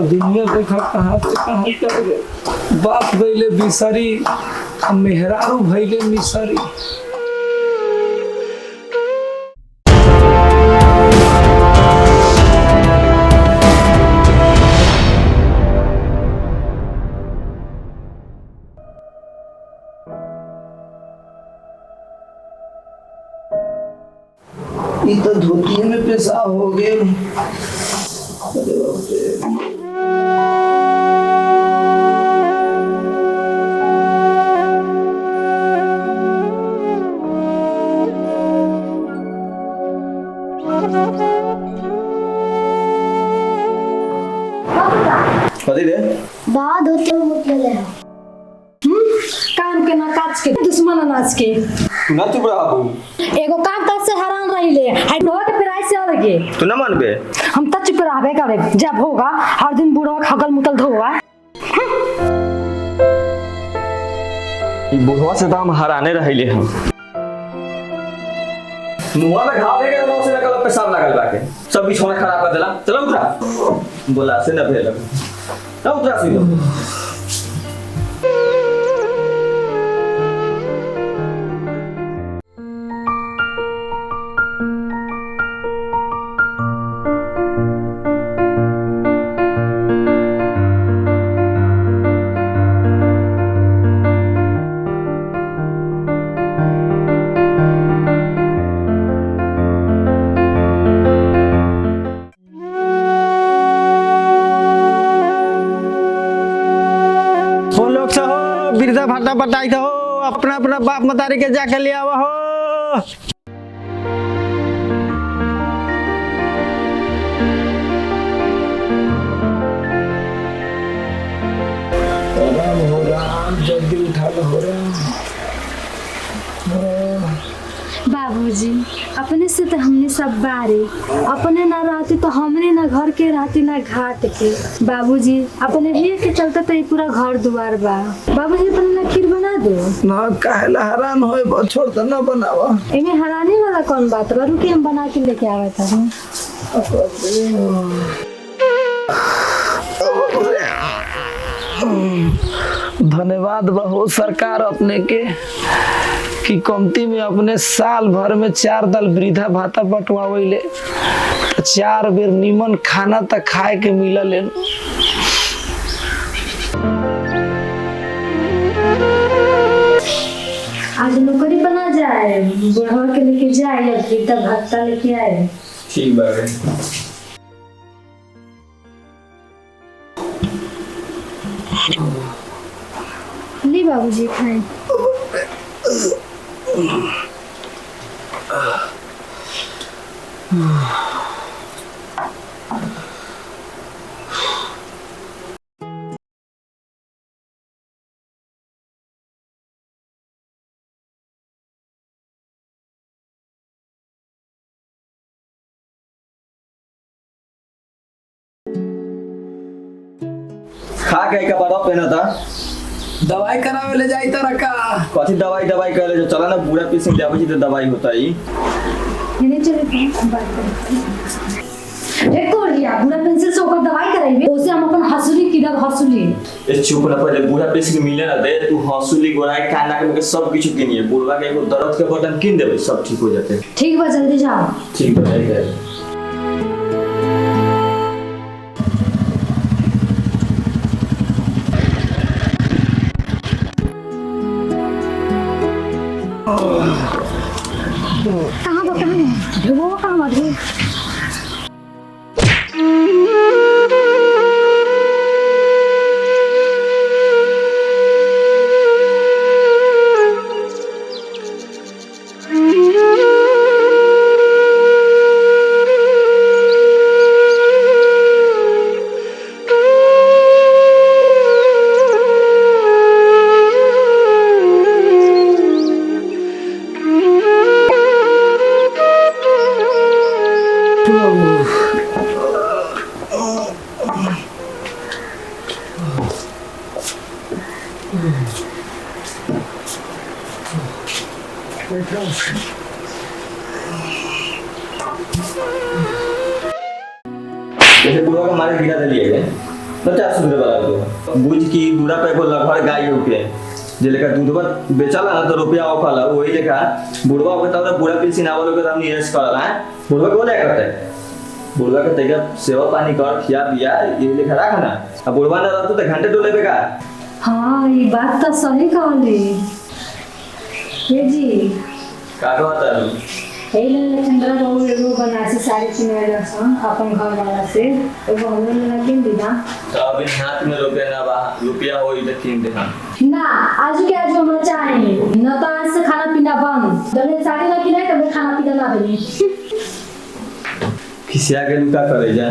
दुनिया देखा कहाँ से कहाँ चल गए। बाप भैले बिसरी, मेहरारू भैले मिसरी। ये तो धोती में पेशाब हो गए। कथी रे? दाद होते मुतले काम के ना काज के दुश्मन अनाज के तू ना चुप रहा बाबू। एगो काम काज से हैरान रहिले हाइ लोहा के पिराई से अलगे तू ना मानबे? हम त चुप रहबे करे जब होगा हर दिन बूढ़ा खगल मुतल धोवा। ई बुढ़वा से तो हम हराने रहिले हम। मुंह में घाव है के मुंह से निकल पेशाब लागल बाके सब बिछौना खराब कर देला। चलो उठा बोला से न भेल ना उतरा सीधो। बिरजा भाटा बटाई हो अपना अपना बाप मतारी के जाके ले आवा हो। राम हो राम, जल्दी उठा लो हो राम। बाबूजी अपने से तो हमने सब बारे अपने ना रहती तो हमने ना घर के रहती ना घाट के। बाबूजी अपने लिए के चलते तो ये पूरा घर दुआर बा। बाबूजी अपने ना खीर बना दो ना काहेला हैरान होए छोड़ तो ना बनावा। इमे हराने वाला कौन बात बा। रुके हम बना के लेके आवा था। धन्यवाद बहुत सरकार अपने के कि कमती में अपने साल भर में 4 दल वृद्धा भाता बंटवावे 4 बेर नीमन खाना तक खाए के मिलल। आज नौकरी बना जाए बुढ़वा के लेके जाए या वृद्धा भाता लेके आए। ठीक बा रे। ली बाबूजी खाएं। खा के का बड़ा पेना था दवाई करावे ले जाई तरह का। कथी दवाई करे जो चला ना पूरा पीस में आवे तो दवाई होता ही। ये चले बात करें। एक तो लिया पूरा पेंसिल से ओकर दवाई कराइबे ओसे हम अपन हंसुली किदा हंसुली। ए चुप ना पहले पूरा पीस के मिले ना दे तू हंसुली गोराई काना के सब कुछ किनिए बुढ़वा के एगो दर्द के बटन किन देबे सब ठीक हो जाते। ठीक बा जल्दी जाओ। ठीक बा है। कहाँ बा ढेबो कहाँ बा ढेबो। जैसे बुढ़वा के मारे गिरा दिलिए गए तो क्या सुधरे वाला तो बुझ की बुढ़ा पे बोल घर गाय उके जे लेकर दूधवा बेचला ना तो रुपया ओखला वही लेखा बुढ़वा के तब बुढ़ा पीसी ना वालों के दाम नियस करला है बुढ़वा को ले करते बुढ़वा के तैया सेवा पानी कर खिया पिया ये लेखा रखना अब बुढ़वा ना रहतो तो घंटे डोले बेका हाँ ये बात तो सही कहले ये जी का कहता है पहले चंद्रा बाबू एगो बनारसी साड़ी किने रसन अपन घर वाला से एगो हमरे में किन दिना तो अभी हाथ में रुपया ना बा रुपया होई तो किन दे ना आज के आज हमरा चाहिए न तो आज से खाना पीना बंद जब साड़ी ना किने तब खाना पीना ना बनी खिसिया के लुका करे जा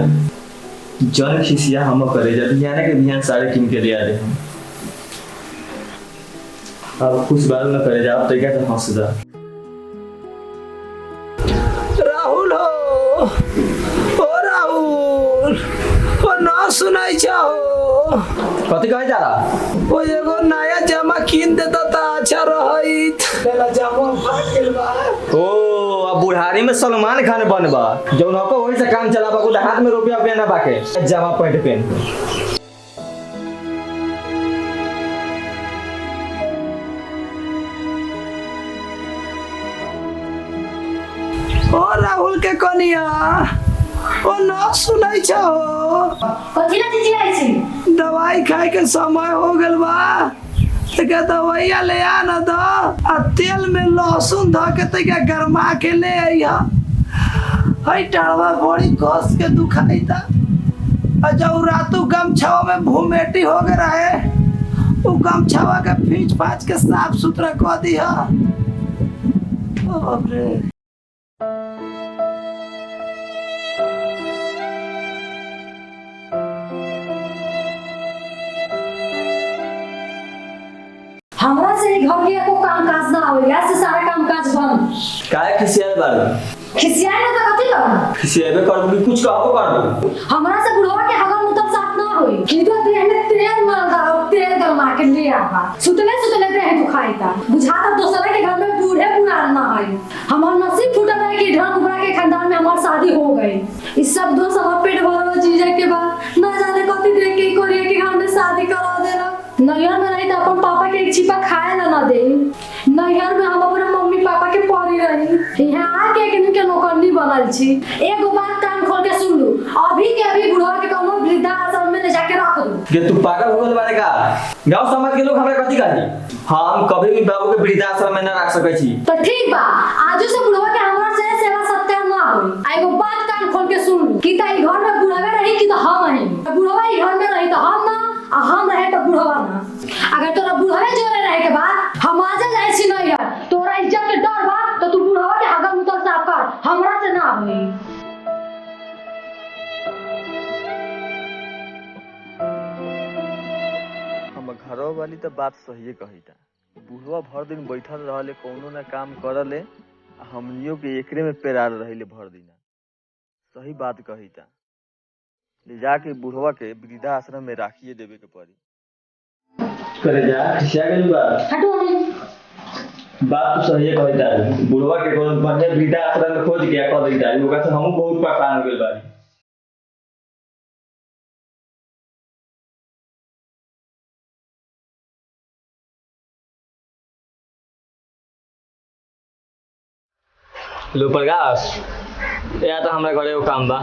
जन खिसिया हम करे जा बिहान के बिहान साड़ी किन के दिया दे अब कुछ बार ना करे जा अब तो क्या तो हंस जा राहुल हो ओ राहुल ओ ना सुनाई चाहो कथी कहे जा रहा ओ एगो नया जामा किन देता ता अच्छा रहित लेला जामा फाट गेल बा ओ अब बुढ़ारी में सलमान खान बनबा जौन हको वही से काम चलाबा को हाथ में रुपया पे ना बाके जामा पैंट पहन ओ राहुल के कनिया ओ ना सुनाई चाहो कथी ना चीज आई छी दवाई खाए के समय हो गेल बा तका दवाइया ले आ ना दो आ तेल में लहसुन ध के तका गरमा के ले आइया हई टाड़वा बड़ी कस के दुखाइता आ जब रातू गमछावा में भूमेटी हो गए रहे वो गमछावा के फींच फाच के साफ सुथरा कर दिया ओ बाप रे हमरा से घर के एको काम काज ना आवे या से सारा काम काज बंद काहे खिसिया बारू खिसियाई ना तो कथी कर खिसियाबे कर भी कुछ कहबो कर हमरा से बुढ़वा के हगल मुतल साफ ना होई किदो देह में तेल मार दा तेल गरमा के ले आवा सुतले सुतले देह दुखाइता बुझाता दोसरा के घर में बूढ़े बुढ़ान ना है हमार नसीब फूटल है कि ढान उबरा के खानदान में हमार शादी हो गई इस सब दो सब पेट भरो चीज के बाद ना जाने कथी देख के कोरिया के घर में शादी करा देला नैहर में रही तो अपन पापा के एक छिपा खाए ना दे नैहर में हम अपने मम्मी पापा के परी रही यहाँ आके के नौकरनी बनल छी एगो बात कान खोल के सुन लू अभी के अभी बुढ़वा के कौनो वृद्धा आश्रम में ले जाके रख दू के तू पागल हो गल बारे का गांव समाज के लोग हमरा कथी कही हम कभी भी बाबू के वृद्धा आश्रम में ना रख सकै छी तो ठीक बा आजू से बुढ़वा के हमरा से सेवा सत्कार ना होई आ एगो बात कान खोल के सुन लू कि ताई घर में बुढ़वा रही कि तो हम रही बुढ़वा ही घर में रही तो हम ना आ हम रहे तो बुढ़वा ना अगर तोरा बुढ़वे जोरे रहे के बाद हम आजे जाय छी नहीं यार तोरा इज्जत के डर बा तो तू बुढ़वा के हगल मुतल साफ कर हमरा से ना होई हम घरों वाली तो बात सही कही था बुढ़वा भर दिन बैठल रहले कोनो ना काम करले हमनियों के एकरे में पेरार रहिले भर दिन सही बात कही था ले जाके बुढ़वा के वृद्धा आश्रम में राखिए देवे के पड़ी करे जा खिसिया गेल बा हटो अभी बात तो सही कही जा बुढ़वा के कोनो बढ़िया वृद्धा आश्रम में खोज के कर दी जाए ओकरा से हम बहुत परेशान हो गेल बानी लो प्रकाश या तो हमरा घरे वो काम बा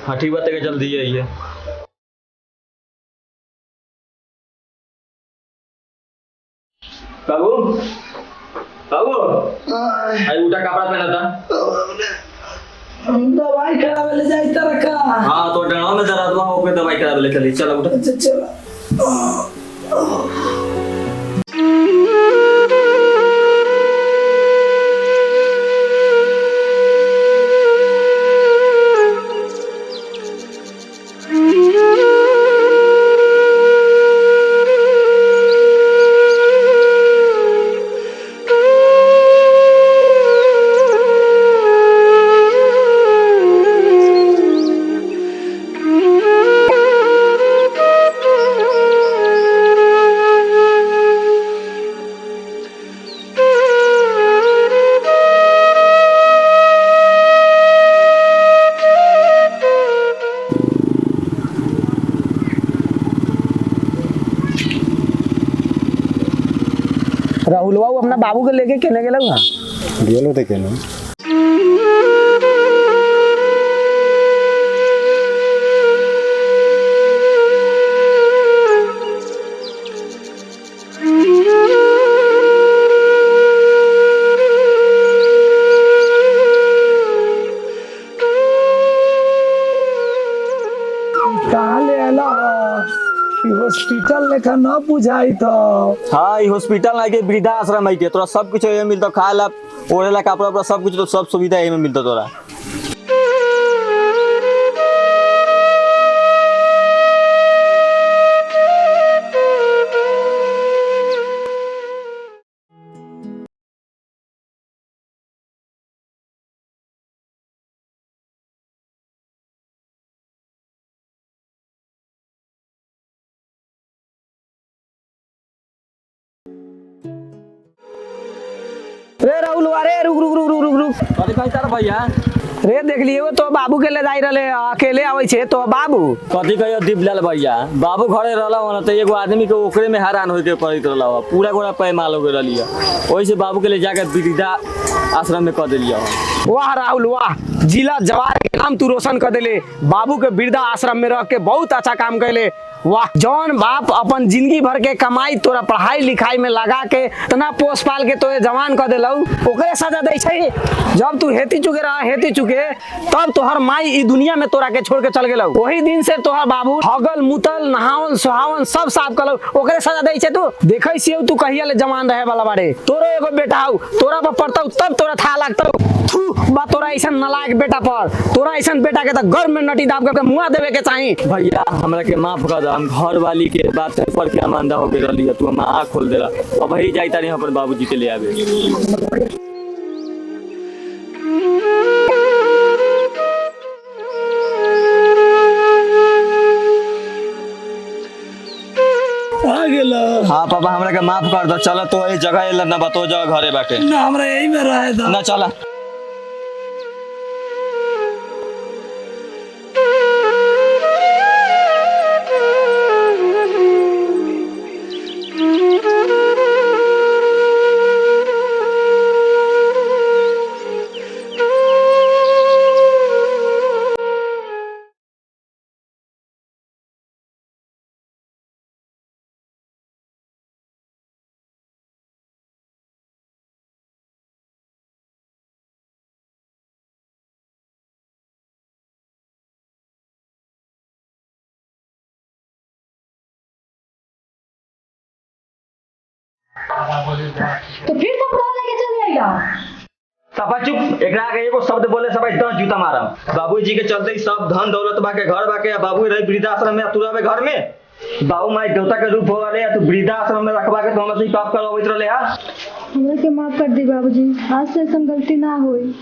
हाँ ठीक बात है जल्दी आइए बाबू बाबू आई उठा कपड़ा पहना था दवाई करावे ले जाई तरह का हाँ तो डराव में जरा तो ओके दवाई करा ले चली चलो उठा अच्छा चलो राहुलवा अपना बाबू के लेके केने गेल ना गेलो थे केने कहाँ ले आला हॉस्पिटल लेखा न बुझाई तो। हाँ ये हॉस्पिटल ना के वृद्धा आश्रम है के तोरा सब कुछ ये मिलता खाए ला ओढ़े ला कपड़ा उपड़ा सब कुछ तो सब सुविधा यही में मिलता तोरा। रे राहुल अरे रुक रुक रुक रुक रुक रुक अरे कहीं तारा भैया रे देख लिए वो तो बाबू के ले जाई रहले अकेले आवे छे तो बाबू कथी कहियो दीपलाल भैया बाबू घरे रहला हो ना तो एगो आदमी के ओकरे में हैरान होके पड़ित रहला हो पूरा गोड़ा पैमाल हो गए लिया वही से बाबू के ले जाके वृद्धा आश्रम में कर दिलिया वाह राहुल वाह जिला जवार के नाम तू रोशन कर देले बाबू के वृद्धा आश्रम में रह के बहुत अच्छा काम कैले वाह जौन बाप अपन जिंदगी भर के कमाई तोरा पढ़ाई लिखाई में लगा के तना पोस पाल के तोरे जवान कर देलौ ओकरे सजा दै छै जब तू हेती चुके तब तोहर माई ई दुनिया में तोरा के छोड़ के चल गेलौ वही दिन से तोहर बाबू हगल मुतल नहावन सुहावन सब साफ करलौ ओकरे सजा दै छै तू देखै छियौ तू कहिया ले जवान रहे वाला बारे तोरो एगो बेटा हौ तोरा पर पड़तौ तब तोरा था लागतौ थू बा तोरा ऐसा नलायक बेटा पर तोरा ऐसा बेटा के त घर में नटी दाब के मुआ देवे के चाही भैया हमरा के माफ कर दे हम घर वाली के बात पर के अमानदा हो के रहली तू हम आँख खोल देला अब वही जाई तारी अपन बाबूजी के ले आवे आ गेला हाँ पापा हमरा के माफ कर दो चलो तो ये जगह एला ना बतो जगह घरे बाटे ना हमरा यही में रहे था ना चला तो फिर सब कहाँ लेके चले आएगा? सफा चुप एकरा के एगो शब्द बोले सब 10 जूता मारम बाबूजी के चलते ही सब धन दौलत बाके घर बाके बाबू रही वृद्धाश्रम में तू रहे घर में बाबू माई देवता के रूप हो गए तू वृद्धाश्रम में रखवा के तो हमसे पाप करवाइत रहले हा हमरा के माफ कर दी बाबूजी आज से ऐसा गलती ना होई